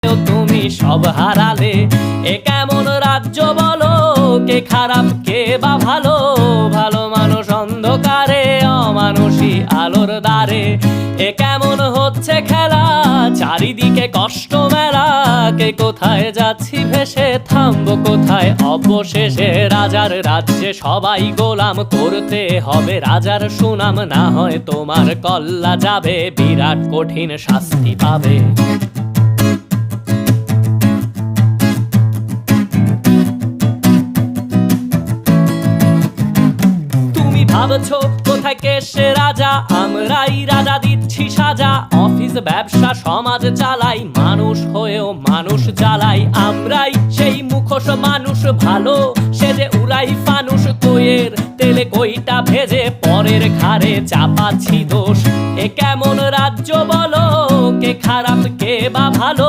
পেয়েও তুমি সব হারালে। এ কেমন রাজ্য বলো, কে খারাপ কে বা ভালো? ভালো মানুষ অন্ধকারে, অমানুষী আলোর দ্বারে। এ কেমন হচ্ছে খেলা, চারিদিকে কষ্ট মেলা। কে কোথায় যাচ্ছি ভেসে, থামবো কোথায় অবশেষে? রাজার রাজ্যে সবাই গোলাম, করতে হবে রাজার সুনাম। না হয় তোমার কল্লা যাবে, বিরাট কঠিন শাস্তি পাবে। ভাবছো কোথায় কে সে রাজা, আমরাই রাজা দিচ্ছি সাজা। অফিস ব্যবসা সমাজ চালাই, মানুষ হয়েও মানুষ জ্বালাই। আমরাই সেই মুখোশ মানুষ ভালো, সে যে উড়াই ফানুষ। কইয়ের তেলে কইটা ভেজে পরের ঘাড়ে চাপাচ্ছি দোষ। এ কেমন রাজ্য বলো, কে খারাপ কে বা ভালো?